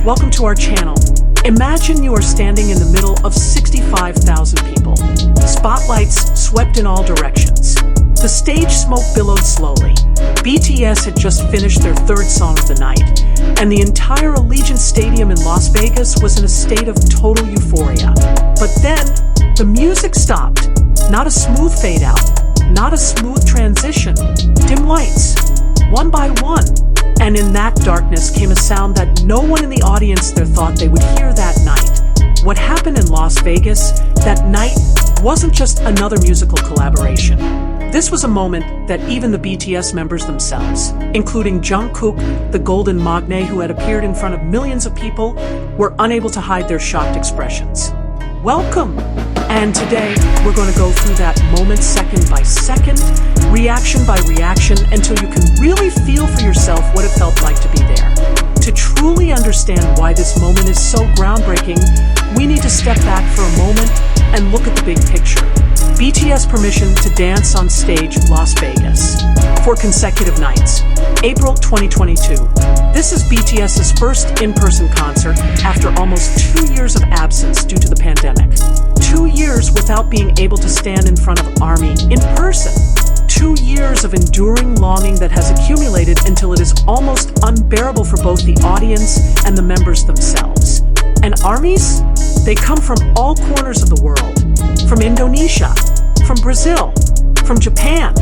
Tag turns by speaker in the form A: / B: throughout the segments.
A: welcome to our channel. Imagine you are standing in the middle of 65,000 people. Spotlights swept in all directions. The stage smoke billowed slowly. BTS had just finished their third song of the night, and the entire Allegiant Stadium in Las Vegas was in a state of total euphoria. But then, the music stopped. Not a smooth fade out, not a smooth transition. Dim lights, one by one. And in that darkness came a sound that no one in the audience there thought they would hear that night. What happened in Las Vegas that night wasn't just another musical collaboration. This was a moment that even the BTS members themselves, including Jungkook, the golden magne who had appeared in front of millions of people, were unable to hide their shocked expressions. Welcome! And today, we're going to go through that moment second by second, reaction by reaction, until you can really feel for yourself what it felt like to be there. To truly understand why this moment is so groundbreaking, we need to step back for a moment and look at the big picture. BTS permission to dance on stage Las Vegas. 4 consecutive nights. April 2022. This is BTS's first in-person concert after almost 2 years of absence due to the pandemic. 2 years without being able to stand in front of ARMY in person. 2 years of enduring longing that has accumulated until it is almost unbearable for both the audience and the members themselves. And ARMYs? They come from all corners of the world. From Indonesia, from Brazil, from Japan,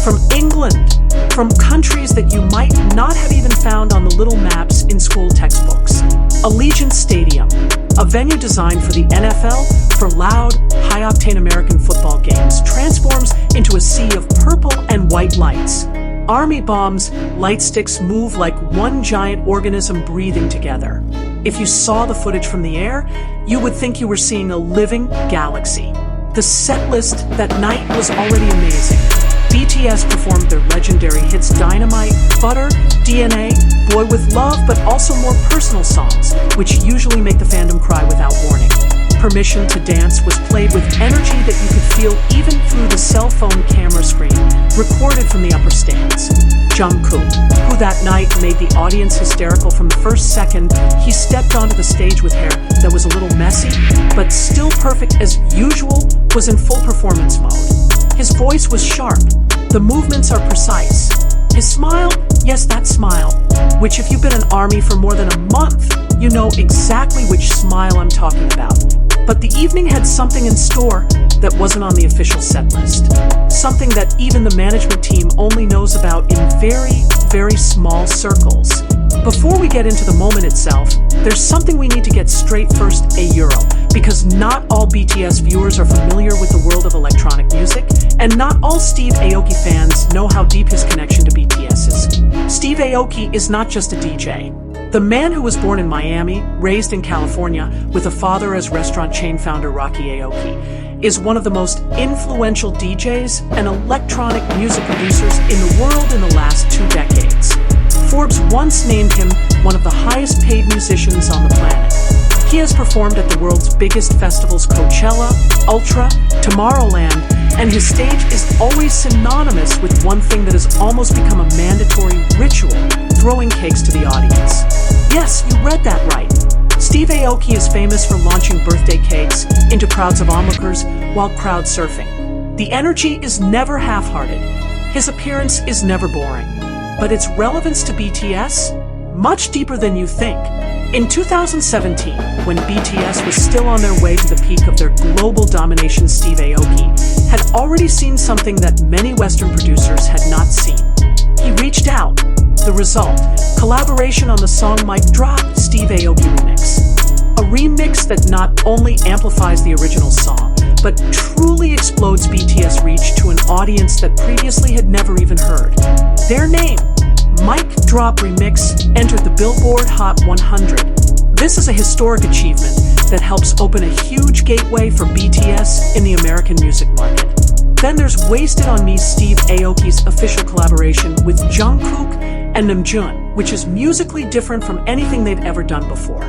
A: from England, from countries that you might not have even found on the little maps in school textbooks. Allegiant Stadium, a venue designed for the NFL for loud, high-octane American football games, transforms into a sea of purple and white lights. ARMY bombs, light sticks move like one giant organism breathing together. If you saw the footage from the air, you would think you were seeing a living galaxy. The set list that night was already amazing. BTS performed their legendary hits Dynamite, Butter, DNA, Boy With Love, but also more personal songs, which usually make the fandom cry without warning. Permission to Dance was played with energy that you could feel even through the cell phone camera screen, recorded from the upper stands. Jungkook, who that night made the audience hysterical from the first second he stepped onto the stage with hair that was a little messy, but still perfect as usual, was in full performance mode. His voice was sharp, the movements are precise. His smile, yes, that smile, which if you've been an ARMY for more than a month, you know exactly which smile I'm talking about. But the evening had something in store that wasn't on the official set list. Something that even the management team only knows about in very, very small circles. Before we get into the moment itself, there's something we need to get straight first, because not all BTS viewers are familiar with the world of electronic music, and not all Steve Aoki fans know how deep his connection to BTS is. Steve Aoki is not just a DJ. The man who was born in Miami, raised in California, with a father as restaurant chain founder Rocky Aoki, is one of the most influential DJs and electronic music producers in the world in the last 2 decades. Forbes once named him one of the highest paid musicians on the planet. He has performed at the world's biggest festivals Coachella, Ultra, Tomorrowland, and his stage is always synonymous with one thing that has almost become a mandatory ritual: throwing cakes to the audience. Yes, you read that right. Steve Aoki is famous for launching birthday cakes into crowds of onlookers while crowd surfing. The energy is never half-hearted. His appearance is never boring. But its relevance to BTS? Much deeper than you think. In 2017, when BTS was still on their way to the peak of their global domination, Steve Aoki had already seen something that many Western producers had not seen. He reached out. The result, collaboration on the song Mic Drop, Steve Aoki remix. A remix that not only amplifies the original song, but truly explodes BTS reach to an audience that previously had never even heard. Their name, Mic Drop Remix, entered the Billboard Hot 100. This is a historic achievement that helps open a huge gateway for BTS in the American music market. Then there's Wasted on Me, Steve Aoki's official collaboration with Jungkook and Namjoon, which is musically different from anything they've ever done before.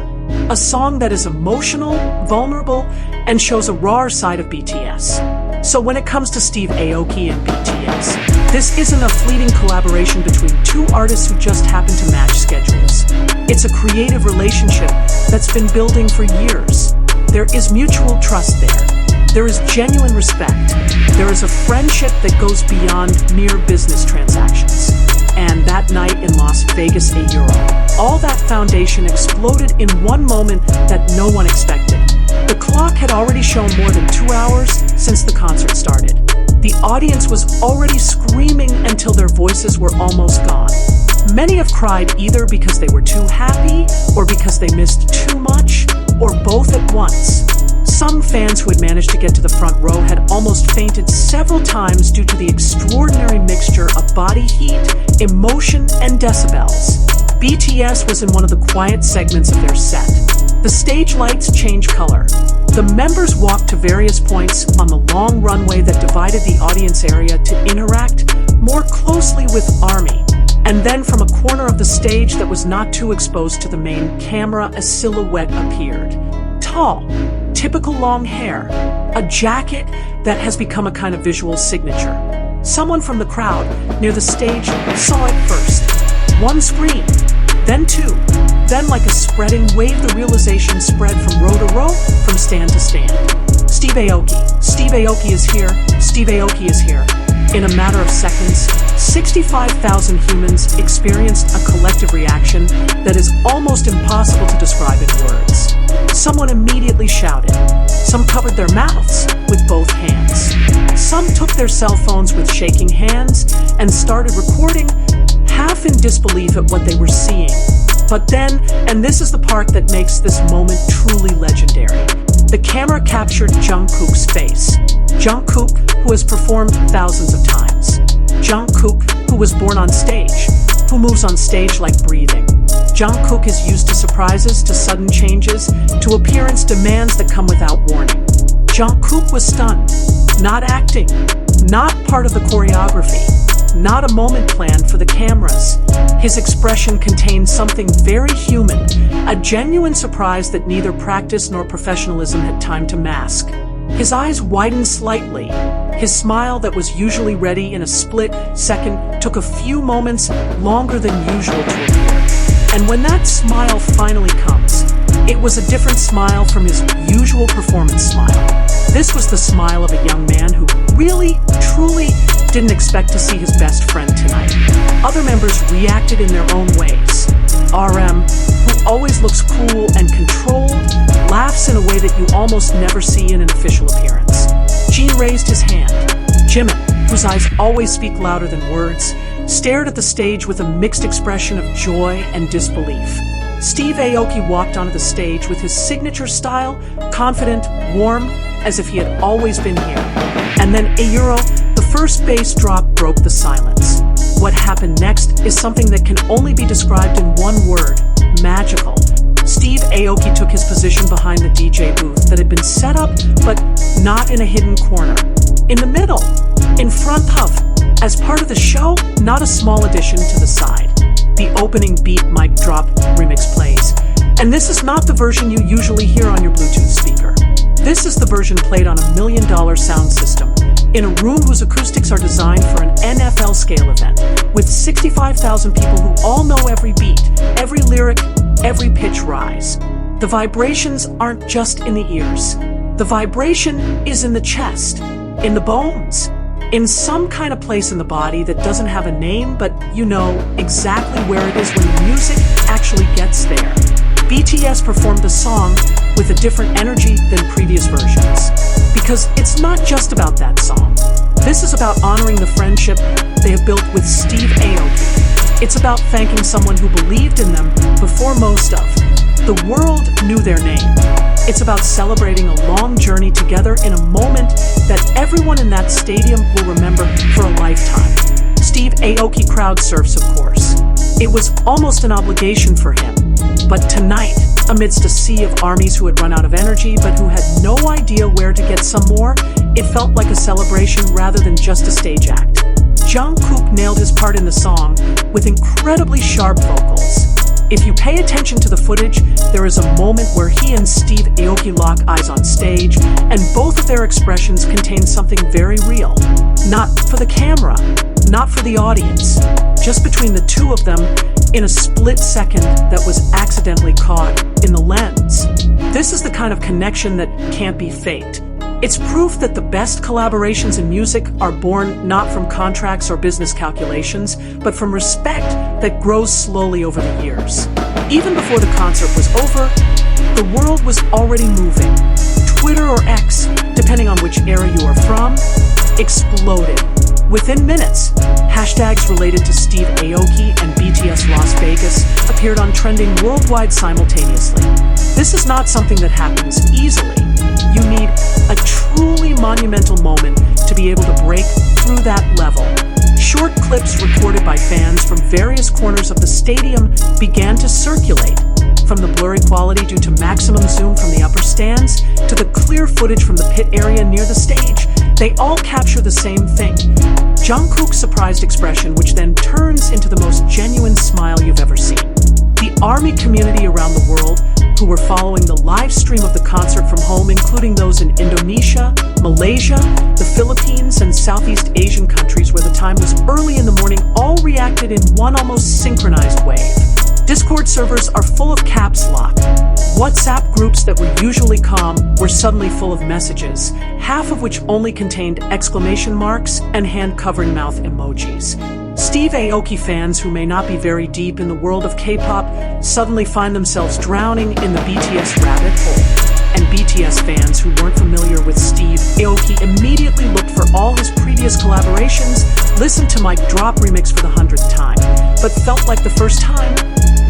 A: A song that is emotional, vulnerable, and shows a raw side of BTS. So when it comes to Steve Aoki and BTS, this isn't a fleeting collaboration between two artists who just happen to match schedules. It's a creative relationship that's been building for years. There is mutual trust there. There is genuine respect. There is a friendship that goes beyond mere business transactions. And that night in Las Vegas, all that foundation exploded in one moment that no one expected. The clock had already shown more than 2 hours since the concert started. The audience was already screaming until their voices were almost gone. Many have cried either because they were too happy, or because they missed too much, or both at once. Some fans who had managed to get to the front row had almost fainted several times due to the extraordinary mixture of body heat, emotion, and decibels. BTS was in one of the quiet segments of their set. The stage lights changed color. The members walked to various points on the long runway that divided the audience area to interact more closely with ARMY. And then from a corner of the stage that was not too exposed to the main camera, a silhouette appeared. Tall, typical long hair, a jacket that has become a kind of visual signature. Someone from the crowd near the stage saw it first. One scream, then two, then like a spreading wave the realization spread from row to row, from stand to stand. Steve Aoki. Steve Aoki is here. Steve Aoki is here. In a matter of seconds, 65,000 humans experienced a collective reaction that is almost impossible to describe in words. Someone immediately shouted. Some covered their mouths with both hands. Some took their cell phones with shaking hands and started recording, half in disbelief at what they were seeing. But then, and this is the part that makes this moment truly legendary, the camera captured Jungkook's face. Jungkook, who has performed thousands of times. Jungkook, who was born on stage, who moves on stage like breathing. Jungkook is used to surprises, to sudden changes, to appearance demands that come without warning. Jungkook was stunned, not acting, not part of the choreography, not a moment planned for the cameras. His expression contained something very human, a genuine surprise that neither practice nor professionalism had time to mask. His eyes widened slightly. His smile that was usually ready in a split second took a few moments longer than usual to appear. And when that smile finally comes, it was a different smile from his usual performance smile. This was the smile of a young man who really, truly didn't expect to see his best friend tonight. Other members reacted in their own ways. RM, who always looks cool and controlled, laughs in a way that you almost never see in an official appearance. Jin raised his hand. Jimin, whose eyes always speak louder than words, stared at the stage with a mixed expression of joy and disbelief. Steve Aoki walked onto the stage with his signature style, confident, warm, as if he had always been here. And then the first bass drop broke the silence. What happened next is something that can only be described in one word: magical. Steve Aoki took his position behind the DJ booth that had been set up, but not in a hidden corner. In the middle, in front of, as part of the show, not a small addition to the side. The opening beat mic drop remix plays. And this is not the version you usually hear on your Bluetooth speaker. This is the version played on a $1 million sound system, in a room whose acoustics are designed for an NFL scale event, with 65,000 people who all know every beat, every lyric, every pitch rise. The vibrations aren't just in the ears. The vibration is in the chest, in the bones, in some kind of place in the body that doesn't have a name, but you know exactly where it is when the music actually gets there. BTS performed the song with a different energy than previous versions, because it's not just about that song. This is about honoring the friendship they have built with Steve Aoki. It's about thanking someone who believed in them before most of the world knew their name. It's about celebrating a long journey together in a moment that everyone in that stadium will remember for a lifetime. Steve Aoki crowd surfs, of course. It was almost an obligation for him. But tonight, amidst a sea of armies who had run out of energy but who had no idea where to get some more, it felt like a celebration rather than just a stage act. Jungkook nailed his part in the song with incredibly sharp vocals. If you pay attention to the footage, there is a moment where he and Steve Aoki lock eyes on stage, and both of their expressions contain something very real. Not for the camera, not for the audience, just between the two of them in a split second that was accidentally caught in the lens. This is the kind of connection that can't be faked. It's proof that the best collaborations in music are born not from contracts or business calculations, but from respect that grows slowly over the years. Even before the concert was over, the world was already moving. Twitter or X, depending on which era you are from, exploded. Within minutes, hashtags related to Steve Aoki and BTS Las Vegas appeared on trending worldwide simultaneously. This is not something that happens easily. You need a truly monumental moment to be able to break through that level. Short clips recorded by fans from various corners of the stadium began to circulate. From the blurry quality due to maximum zoom from the upper stands to the clear footage from the pit area near the stage, they all capture the same thing. Jungkook's surprised expression, which then turns into the most genuine smile you've ever seen. The ARMY community around the world who were following the live stream of the concert from home, including those in Indonesia, Malaysia, the Philippines, and Southeast Asian countries where the time was early in the morning, all reacted in one almost synchronized wave. Discord servers are full of caps lock. WhatsApp groups that were usually calm were suddenly full of messages, half of which only contained exclamation marks and hand-covering mouth emojis. Steve Aoki fans who may not be very deep in the world of K-pop suddenly find themselves drowning in the BTS rabbit hole. And BTS fans who weren't familiar with Steve Aoki immediately looked for all his previous collaborations, listened to Mic Drop Remix for the 100th time, but felt like the first time.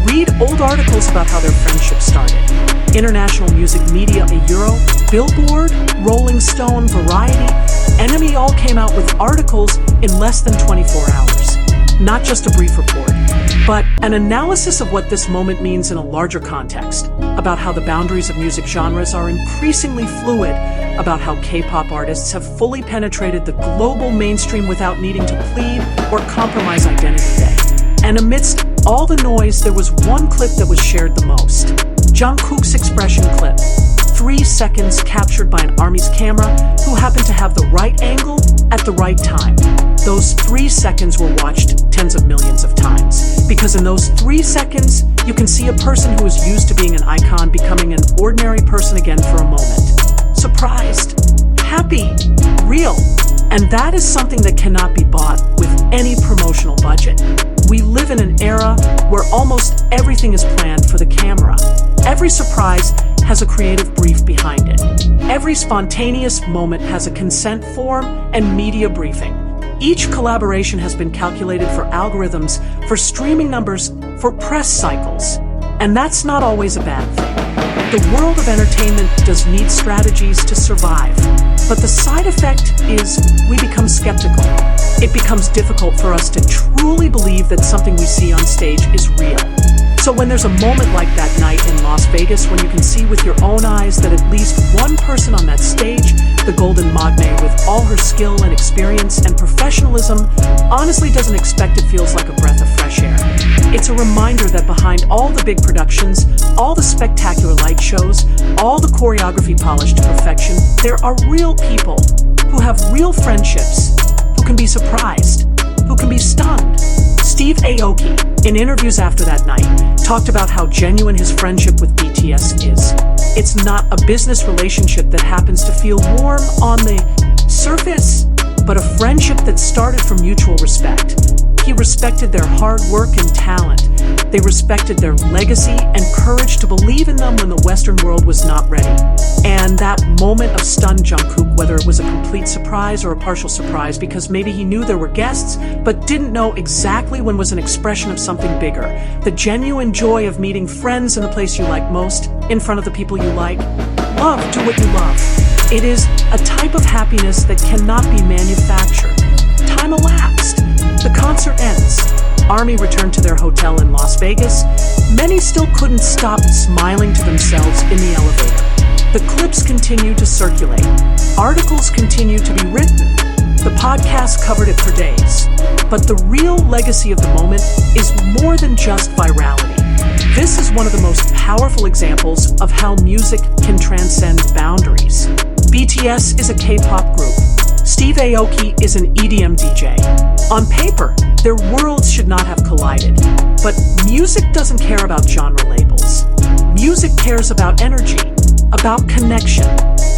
A: Read old articles about how their friendship started. International music media, Euro, Billboard, Rolling Stone, Variety, Enemy all came out with articles in less than 24 hours. Not just a brief report, but an analysis of what this moment means in a larger context, about how the boundaries of music genres are increasingly fluid, about how K-pop artists have fully penetrated the global mainstream without needing to plead or compromise identity day. And amidst all the noise, there was one clip that was shared the most. Jungkook's expression clip. 3 seconds captured by an ARMY's camera who happened to have the right angle at the right time. Those 3 seconds were watched tens of millions of times. Because in those 3 seconds, you can see a person who is used to being an icon becoming an ordinary person again for a moment. Surprised, happy, real. And that is something that cannot be bought with any promotional budget. We live in an era where almost everything is planned for the camera. Every surprise has a creative brief behind it. Every spontaneous moment has a consent form and media briefing. Each collaboration has been calculated for algorithms, for streaming numbers, for press cycles. And that's not always a bad thing. The world of entertainment does need strategies to survive. But the side effect is we become skeptical. It becomes difficult for us to truly believe that something we see on stage is real. So when there's a moment like that night in Las Vegas when you can see with your own eyes that at least one person on that stage, the Golden Magne with all her skill and experience and professionalism, honestly doesn't expect it, feels like a breath of fresh air. It's a reminder that behind all the big productions, all the spectacular light shows, all the choreography polished to perfection, there are real people who have real friendships, who can be surprised, who can be stunned. Steve Aoki, in interviews after that night, talked about how genuine his friendship with BTS is. It's not a business relationship that happens to feel warm on the surface, but a friendship that started from mutual respect. He respected their hard work and talent. They respected their legacy and courage to believe in them when the Western world was not ready. And that moment of stunned Jungkook, whether it was a complete surprise or a partial surprise, because maybe he knew there were guests, but didn't know exactly when was an expression of something bigger. The genuine joy of meeting friends in the place you like most, in front of the people you like. Love, do what you love. It is a type of happiness that cannot be manufactured. Time elapsed. The concert ends. ARMY returned to their hotel in Las Vegas. Many still couldn't stop smiling to themselves in the elevator. The clips continue to circulate. Articles continue to be written. The podcast covered it for days. But the real legacy of the moment is more than just virality. This is one of the most powerful examples of how music can transcend boundaries. BTS is a K-pop group. Steve Aoki is an EDM DJ. On paper, their worlds should not have collided. But music doesn't care about genre labels. Music cares about energy, about connection,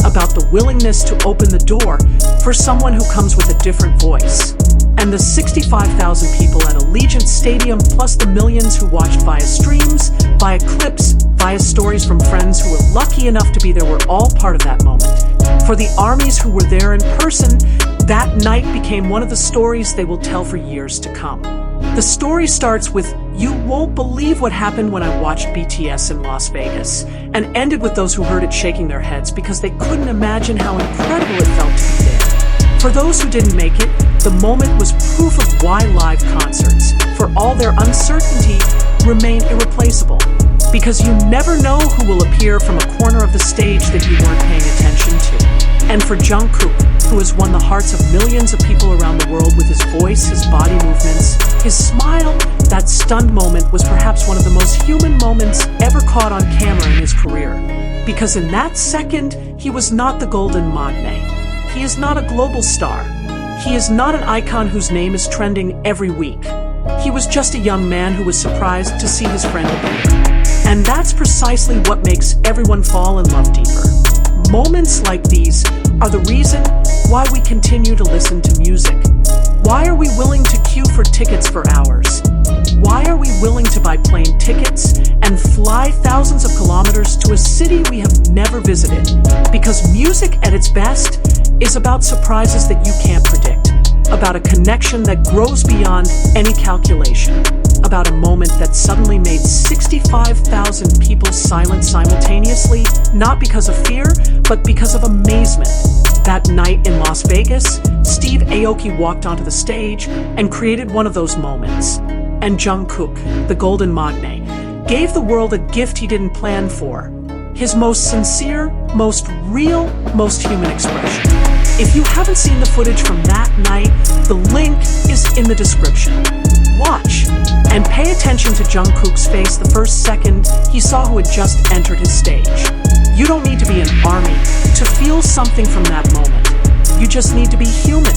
A: about the willingness to open the door for someone who comes with a different voice. And the 65,000 people at Allegiant Stadium, plus the millions who watched via streams, via clips, via stories from friends who were lucky enough to be there, were all part of that moment. For the armies who were there in person, that night became one of the stories they will tell for years to come. The story starts with, "You won't believe what happened when I watched BTS in Las Vegas," and ended with those who heard it shaking their heads because they couldn't imagine how incredible it felt to be there. For those who didn't make it, the moment was proof of why live concerts, for all their uncertainty, remain irreplaceable. Because you never know who will appear from a corner of the stage that you weren't paying attention to. And for Jungkook, who has won the hearts of millions of people around the world with his voice, his body movements, his smile, that stunned moment was perhaps one of the most human moments ever caught on camera in his career. Because in that second, he was not the golden magne. He is not a global star. He is not an icon whose name is trending every week. He was just a young man who was surprised to see his friend appear. And that's precisely what makes everyone fall in love deeper. Moments like these are the reason why we continue to listen to music. Why are we willing to queue for tickets for hours? Why are we willing to buy plane tickets and fly thousands of kilometers to a city we have never visited? Because music at its best is about surprises that you can't predict, about a connection that grows beyond any calculation, about a moment that suddenly made 65,000 people silent simultaneously, not because of fear, but because of amazement. That night in Las Vegas, Steve Aoki walked onto the stage and created one of those moments. And Jungkook, the golden magne, gave the world a gift he didn't plan for. His most sincere, most real, most human expression. If you haven't seen the footage from that night, the link is in the description. Watch, and pay attention to Jungkook's face the first second he saw who had just entered his stage. You don't need to be an army to feel something from that moment. You just need to be human.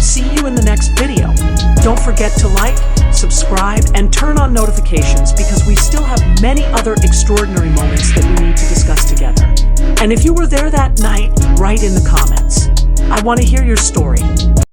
A: See you in the next video. Don't forget to like, subscribe, and turn on notifications because we still have many other extraordinary moments that we need to discuss together. And if you were there that night, write in the comments. I want to hear your story.